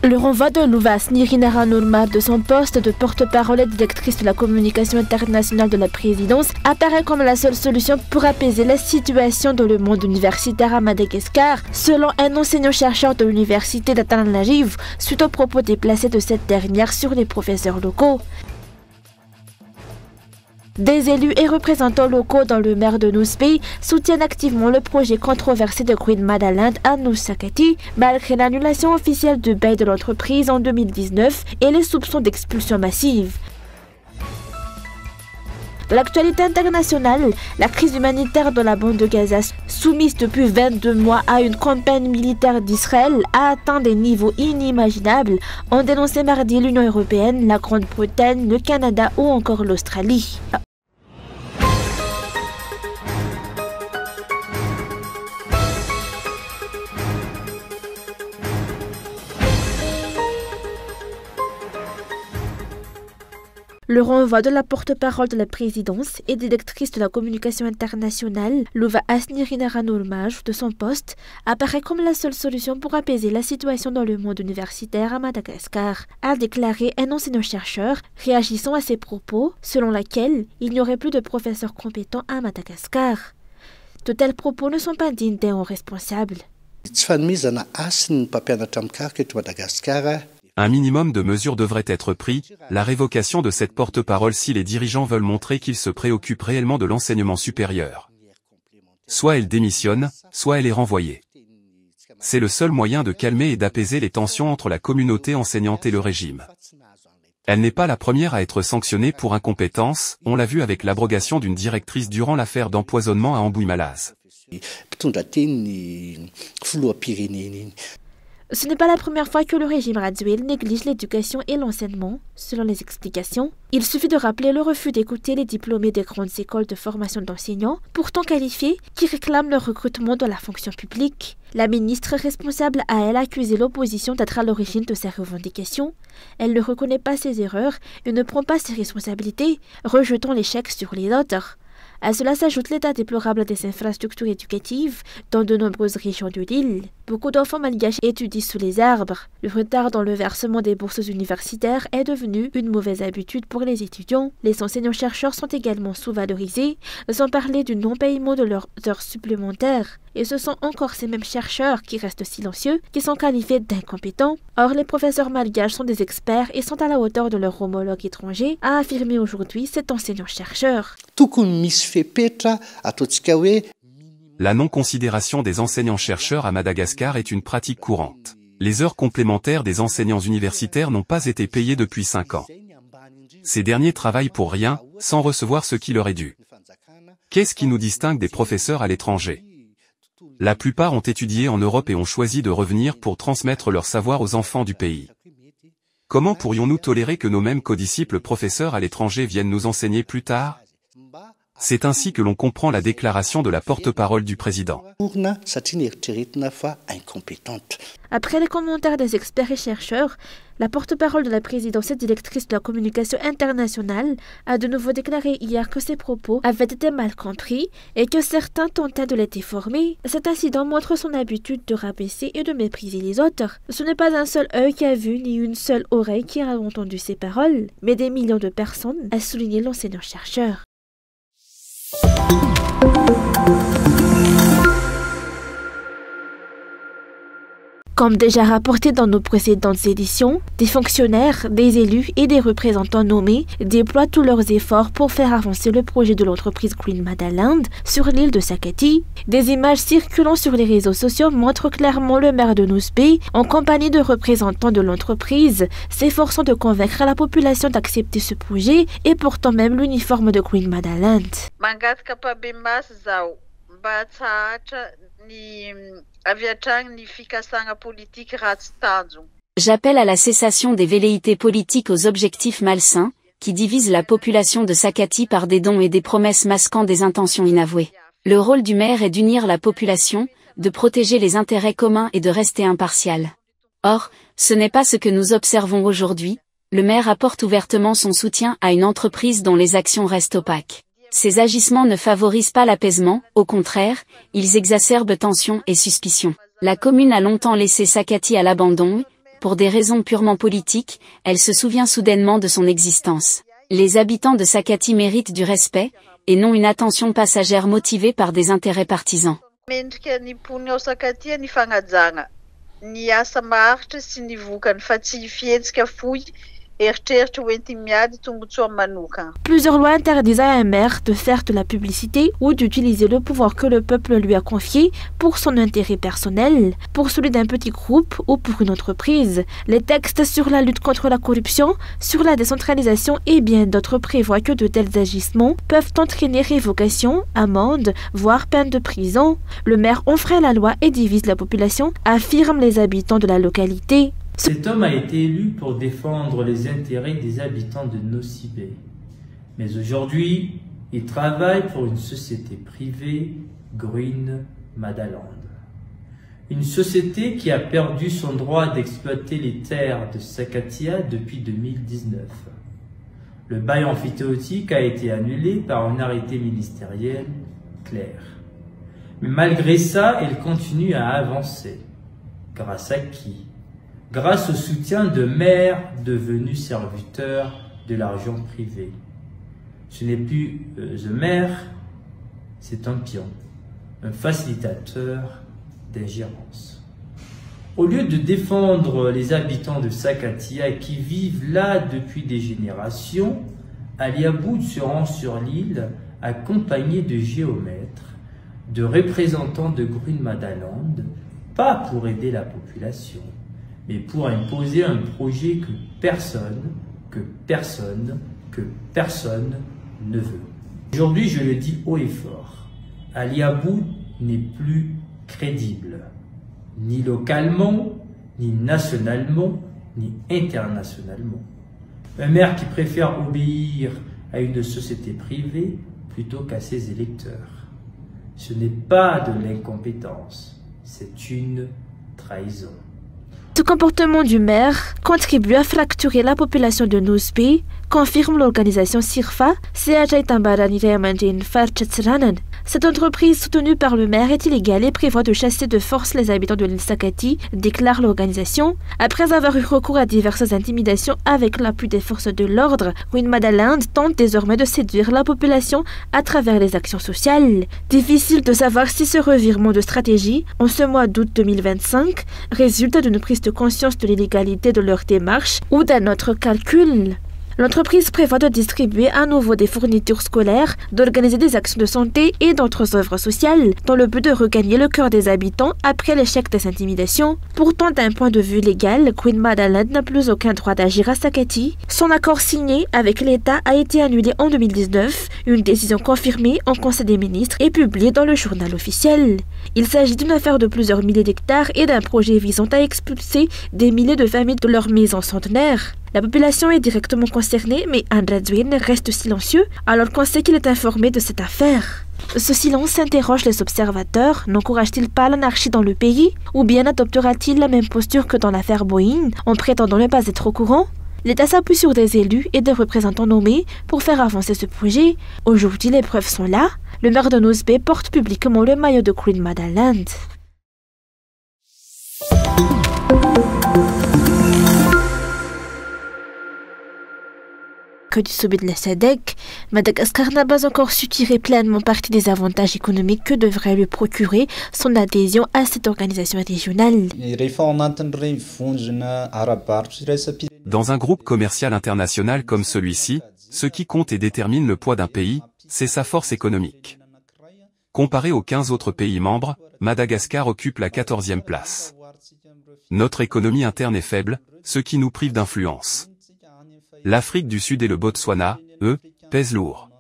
Le renvoi de Louvas Nirina Nourmaj de son poste de porte-parole et directrice de la communication internationale de la présidence apparaît comme la seule solution pour apaiser la situation dans le monde universitaire à Madagascar, selon un enseignant-chercheur de l'université d'Antananarivo, suite aux propos déplacés de cette dernière sur les professeurs locaux. Des élus et représentants locaux dont le maire de Nouspi soutiennent activement le projet controversé de Green Madaland à Noussakati, malgré l'annulation officielle du bail de l'entreprise en 2019 et les soupçons d'expulsion massive. Dans l'actualité internationale, la crise humanitaire dans la bande de Gaza, soumise depuis 22 mois à une campagne militaire d'Israël, a atteint des niveaux inimaginables, ont dénoncé mardi l'Union européenne, la Grande-Bretagne, le Canada ou encore l'Australie. Le renvoi de la porte-parole de la présidence et directrice de la communication internationale, Louvas Nirina Nourmaj, de son poste, apparaît comme la seule solution pour apaiser la situation dans le monde universitaire à Madagascar, a déclaré un enseignant-chercheur, réagissant à ces propos, selon lesquels il n'y aurait plus de professeurs compétents à Madagascar. De tels propos ne sont pas dignes d'un haut responsable. Un minimum de mesures devrait être pris, la révocation de cette porte-parole si les dirigeants veulent montrer qu'ils se préoccupent réellement de l'enseignement supérieur. Soit elle démissionne, soit elle est renvoyée. C'est le seul moyen de calmer et d'apaiser les tensions entre la communauté enseignante et le régime. Elle n'est pas la première à être sanctionnée pour incompétence, on l'a vu avec l'abrogation d'une directrice durant l'affaire d'empoisonnement à Amboui-Malaz. Ce n'est pas la première fois que le régime Radziwiłł néglige l'éducation et l'enseignement, selon les explications. Il suffit de rappeler le refus d'écouter les diplômés des grandes écoles de formation d'enseignants, pourtant qualifiés, qui réclament le recrutement dans la fonction publique. La ministre responsable a, elle, accusé l'opposition d'être à l'origine de ces revendications. Elle ne reconnaît pas ses erreurs et ne prend pas ses responsabilités, rejetant l'échec sur les autres. À cela s'ajoute l'état déplorable des infrastructures éducatives dans de nombreuses régions de l'île. Beaucoup d'enfants malgaches étudient sous les arbres. Le retard dans le versement des bourses universitaires est devenu une mauvaise habitude pour les étudiants. Les enseignants-chercheurs sont également sous-valorisés, sans parler du non-paiement de leurs heures supplémentaires. Et ce sont encore ces mêmes chercheurs qui restent silencieux, qui sont qualifiés d'incompétents. Or, les professeurs malgaches sont des experts et sont à la hauteur de leurs homologues étrangers, a affirmé aujourd'hui cet enseignant-chercheur. La non-considération des enseignants-chercheurs à Madagascar est une pratique courante. Les heures complémentaires des enseignants universitaires n'ont pas été payées depuis 5 ans. Ces derniers travaillent pour rien, sans recevoir ce qui leur est dû. Qu'est-ce qui nous distingue des professeurs à l'étranger ? La plupart ont étudié en Europe et ont choisi de revenir pour transmettre leur savoir aux enfants du pays. Comment pourrions-nous tolérer que nos mêmes codisciples professeurs à l'étranger viennent nous enseigner plus tard ? C'est ainsi que l'on comprend la déclaration de la porte-parole du président. Après les commentaires des experts et chercheurs, la porte-parole de la présidence et directrice de la communication internationale a de nouveau déclaré hier que ses propos avaient été mal compris et que certains tentaient de les déformer. Cet incident montre son habitude de rabaisser et de mépriser les autres. Ce n'est pas un seul œil qui a vu ni une seule oreille qui a entendu ces paroles, mais des millions de personnes, a souligné l'enseignant-chercheur. Comme déjà rapporté dans nos précédentes éditions, des fonctionnaires, des élus et des représentants nommés déploient tous leurs efforts pour faire avancer le projet de l'entreprise Green Madaland sur l'île de Sakati. Des images circulant sur les réseaux sociaux montrent clairement le maire de Nouspi, en compagnie de représentants de l'entreprise, s'efforçant de convaincre la population d'accepter ce projet et portant même l'uniforme de Green Madaland. J'appelle à la cessation des velléités politiques aux objectifs malsains, qui divisent la population de Sakati par des dons et des promesses masquant des intentions inavouées. Le rôle du maire est d'unir la population, de protéger les intérêts communs et de rester impartial. Or, ce n'est pas ce que nous observons aujourd'hui. Le maire apporte ouvertement son soutien à une entreprise dont les actions restent opaques. Ces agissements ne favorisent pas l'apaisement, au contraire, ils exacerbent tensions et suspicions. La commune a longtemps laissé Sakati à l'abandon, Pour des raisons purement politiques, elle se souvient soudainement de son existence. Les habitants de Sakati méritent du respect, et non une attention passagère motivée par des intérêts partisans. Plusieurs lois interdisent à un maire de faire de la publicité ou d'utiliser le pouvoir que le peuple lui a confié pour son intérêt personnel, pour celui d'un petit groupe ou pour une entreprise. Les textes sur la lutte contre la corruption, sur la décentralisation et bien d'autres prévoient que de tels agissements peuvent entraîner révocation, amende, voire peine de prison. Le maire enfreint la loi et divise la population, affirment les habitants de la localité. Cet homme a été élu pour défendre les intérêts des habitants de Nosy-Be. Mais aujourd'hui, il travaille pour une société privée, Green Madaland. Une société qui a perdu son droit d'exploiter les terres de Sakatia depuis 2019. Le bail amphithéotique a été annulé par un arrêté ministériel clair. Mais malgré ça, il continue à avancer. Grâce à qui ? Grâce au soutien de maires devenus serviteurs de l'argent privé. Ce n'est plus un maire, c'est un pion, un facilitateur d'ingérence. Au lieu de défendre les habitants de Sakatia qui vivent là depuis des générations, Ali Aboud se rend sur l'île accompagné de géomètres, de représentants de Green Madaland, pas pour aider la population, mais pour imposer un projet que personne ne veut. Aujourd'hui, je le dis haut et fort, Ali Aboud n'est plus crédible, ni localement, ni nationalement, ni internationalement. Un maire qui préfère obéir à une société privée plutôt qu'à ses électeurs. Ce n'est pas de l'incompétence, c'est une trahison. Ce comportement du maire contribue à fracturer la population de Nosy-Be, confirme l'organisation SIRFA, Cette entreprise soutenue par le maire est illégale et prévoit de chasser de force les habitants de l'île Sakati, déclare l'organisation. Après avoir eu recours à diverses intimidations avec l'appui des forces de l'ordre, Green Madaland tente désormais de séduire la population à travers les actions sociales. Difficile de savoir si ce revirement de stratégie, en ce mois d'août 2025, résulte d'une prise de conscience de l'illégalité de leur démarche ou d'un autre calcul. L'entreprise prévoit de distribuer à nouveau des fournitures scolaires, d'organiser des actions de santé et d'autres œuvres sociales, dans le but de regagner le cœur des habitants après l'échec des intimidations. Pourtant, d'un point de vue légal, Green Madaland n'a plus aucun droit d'agir à Sakati. Son accord signé avec l'État a été annulé en 2019, une décision confirmée en Conseil des ministres et publiée dans le journal officiel. Il s'agit d'une affaire de plusieurs milliers d'hectares et d'un projet visant à expulser des milliers de familles de leurs maisons centenaires. La population est directement concernée, mais Andradouine reste silencieux alors qu'on sait qu'il est informé de cette affaire. Ce silence interroge les observateurs. N'encourage-t-il pas l'anarchie dans le pays? Ou bien adoptera-t-il la même posture que dans l'affaire Boeing, en prétendant ne pas être au courant? L'État s'appuie sur des élus et des représentants nommés pour faire avancer ce projet. Aujourd'hui, les preuves sont là. Le maire de Nosy-Be porte publiquement le maillot de Green Madaland. Du sommet de la SADC, Madagascar n'a pas encore su tirer pleinement parti des avantages économiques que devrait lui procurer son adhésion à cette organisation régionale. Dans un groupe commercial international comme celui-ci, ce qui compte et détermine le poids d'un pays, c'est sa force économique. Comparé aux 15 autres pays membres, Madagascar occupe la 14e place. Notre économie interne est faible, ce qui nous prive d'influence. L'Afrique du Sud et le Botswana, eux, pèsent lourd.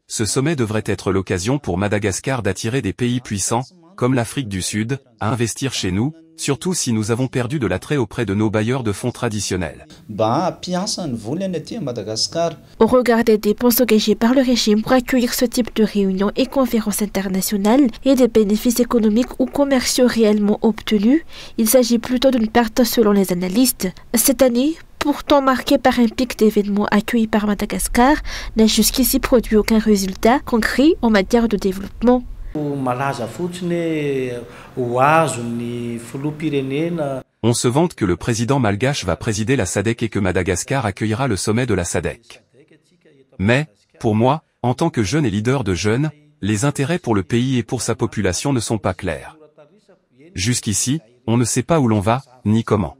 Ce sommet devrait être l'occasion pour Madagascar d'attirer des pays puissants, comme l'Afrique du Sud, à investir chez nous, surtout si nous avons perdu de l'attrait auprès de nos bailleurs de fonds traditionnels. Au regard des dépenses engagées par le régime pour accueillir ce type de réunions et conférences internationales et des bénéfices économiques ou commerciaux réellement obtenus, il s'agit plutôt d'une perte selon les analystes. Cette année, pourtant marqué par un pic d'événements accueillis par Madagascar, n'a jusqu'ici produit aucun résultat concret en matière de développement. On se vante que le président malgache va présider la SADC et que Madagascar accueillera le sommet de la SADC. Mais, pour moi, en tant que jeune et leader de jeunes, les intérêts pour le pays et pour sa population ne sont pas clairs. Jusqu'ici, on ne sait pas où l'on va, ni comment.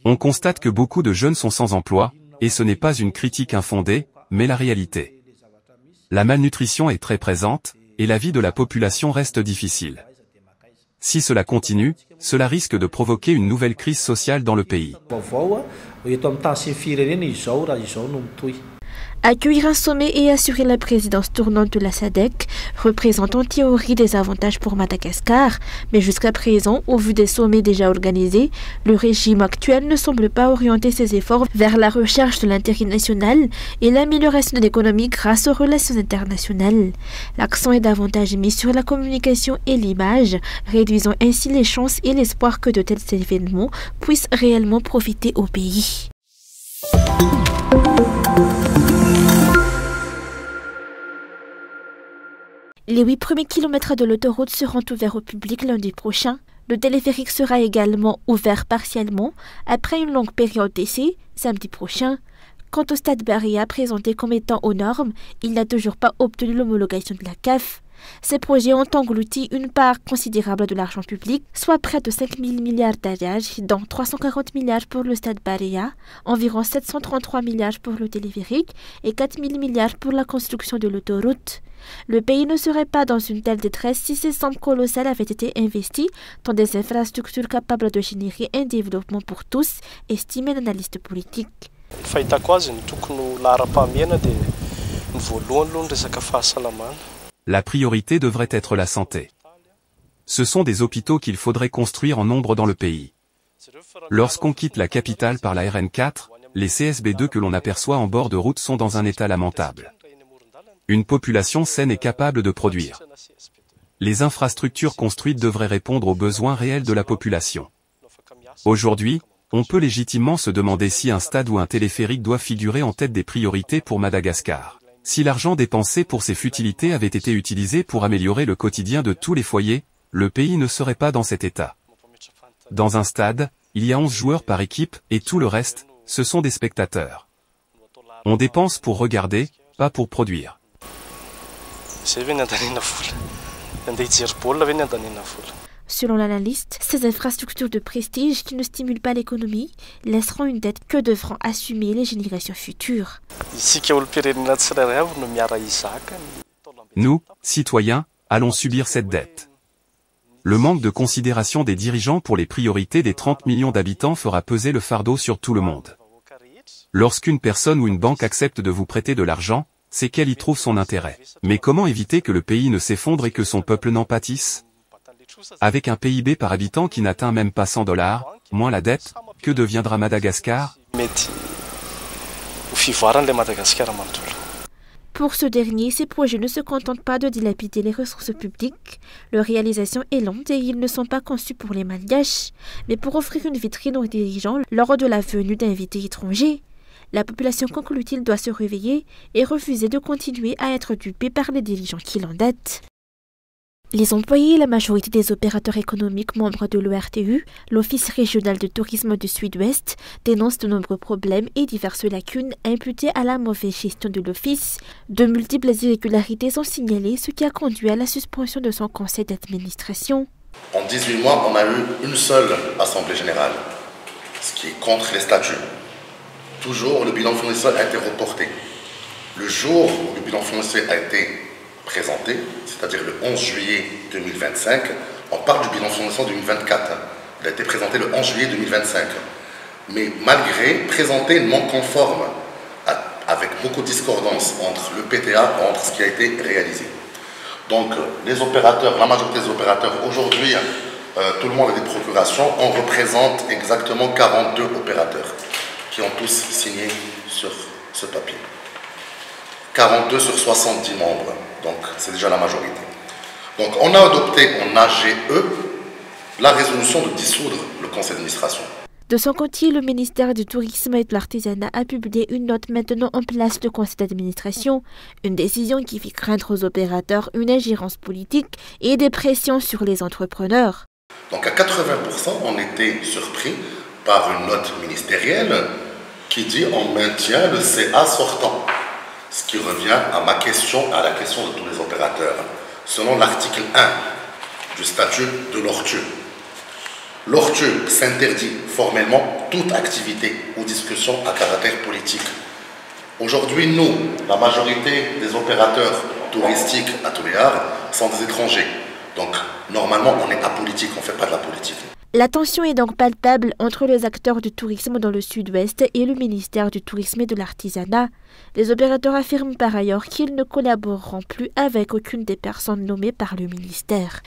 On constate que beaucoup de jeunes sont sans emploi, et ce n'est pas une critique infondée, mais la réalité. La malnutrition est très présente, et la vie de la population reste difficile. Si cela continue, cela risque de provoquer une nouvelle crise sociale dans le pays. Accueillir un sommet et assurer la présidence tournante de la SADC représente en théorie des avantages pour Madagascar, mais jusqu'à présent, au vu des sommets déjà organisés, le régime actuel ne semble pas orienter ses efforts vers la recherche de l'intérêt national et l'amélioration de l'économie grâce aux relations internationales. L'accent est davantage mis sur la communication et l'image, réduisant ainsi les chances et l'espoir que de tels événements puissent réellement profiter au pays. Les 8 premiers kilomètres de l'autoroute seront ouverts au public lundi prochain. Le téléphérique sera également ouvert partiellement après une longue période d'essai, samedi prochain. Quant au stade Baria présenté comme étant aux normes, il n'a toujours pas obtenu l'homologation de la CAF. Ces projets ont englouti une part considérable de l'argent public, soit près de 5 000 milliards d'ariages, dont 340 milliards pour le stade Baria, environ 733 milliards pour le téléphérique et 4 000 milliards pour la construction de l'autoroute. Le pays ne serait pas dans une telle détresse si ces sommes colossales avaient été investies dans des infrastructures capables de générer un développement pour tous, estime un analyste politique. La priorité devrait être la santé. Ce sont des hôpitaux qu'il faudrait construire en nombre dans le pays. Lorsqu'on quitte la capitale par la RN4, les CSB2 que l'on aperçoit en bord de route sont dans un état lamentable. Une population saine est capable de produire. Les infrastructures construites devraient répondre aux besoins réels de la population. Aujourd'hui, on peut légitimement se demander si un stade ou un téléphérique doit figurer en tête des priorités pour Madagascar. Si l'argent dépensé pour ces futilités avait été utilisé pour améliorer le quotidien de tous les foyers, le pays ne serait pas dans cet état. Dans un stade, il y a 11 joueurs par équipe, et tout le reste, ce sont des spectateurs. On dépense pour regarder, pas pour produire. Selon l'analyste, ces infrastructures de prestige qui ne stimulent pas l'économie laisseront une dette que devront assumer les générations futures. Nous, citoyens, allons subir cette dette. Le manque de considération des dirigeants pour les priorités des 30 millions d'habitants fera peser le fardeau sur tout le monde. Lorsqu'une personne ou une banque accepte de vous prêter de l'argent, c'est qu'elle y trouve son intérêt. Mais comment éviter que le pays ne s'effondre et que son peuple n'en pâtisse ? Avec un PIB par habitant qui n'atteint même pas $100, moins la dette, que deviendra Madagascar ? Pour ce dernier, ces projets ne se contentent pas de dilapider les ressources publiques. Leur réalisation est lente et ils ne sont pas conçus pour les malgaches, mais pour offrir une vitrine aux dirigeants lors de la venue d'invités étrangers. La population, conclut-il, doit se réveiller et refuser de continuer à être dupée par les dirigeants qui l'endettent. Les employés et la majorité des opérateurs économiques membres de l'ORTU, l'Office régional de tourisme du Sud-Ouest, dénoncent de nombreux problèmes et diverses lacunes imputées à la mauvaise gestion de l'Office. De multiples irrégularités sont signalées, ce qui a conduit à la suspension de son conseil d'administration. En 18 mois, on a eu une seule assemblée générale, ce qui est contre les statuts. Toujours, le bilan foncier a été reporté. Le jour où le bilan foncier a été présenté, c'est-à-dire le 11 juillet 2025, on parle du bilan foncier 2024. Il a été présenté le 11 juillet 2025. Mais malgré présenté non conforme, avec beaucoup de discordance entre le PTA et entre ce qui a été réalisé. Donc les opérateurs, la majorité des opérateurs aujourd'hui, tout le monde a des procurations, on représente exactement 42 opérateurs qui ont tous signé sur ce papier. 42 sur 70 membres, donc c'est déjà la majorité. Donc on a adopté en AGE la résolution de dissoudre le conseil d'administration. De son côté, le ministère du Tourisme et de l'Artisanat a publié une note maintenant en place de conseil d'administration, une décision qui fit craindre aux opérateurs une ingérence politique et des pressions sur les entrepreneurs. Donc à 80%, on était surpris par une note ministérielle qui dit on maintient le CA sortant. Ce qui revient à ma question, à la question de tous les opérateurs. Selon l'article 1 du statut de l'ORTU, l'ORTU s'interdit formellement toute activité ou discussion à caractère politique. Aujourd'hui, nous, la majorité des opérateurs touristiques à Touléar sont des étrangers. Donc, normalement, on est apolitique, on ne fait pas de la politique. La tension est donc palpable entre les acteurs du tourisme dans le sud-ouest et le ministère du Tourisme et de l'Artisanat. Les opérateurs affirment par ailleurs qu'ils ne collaboreront plus avec aucune des personnes nommées par le ministère.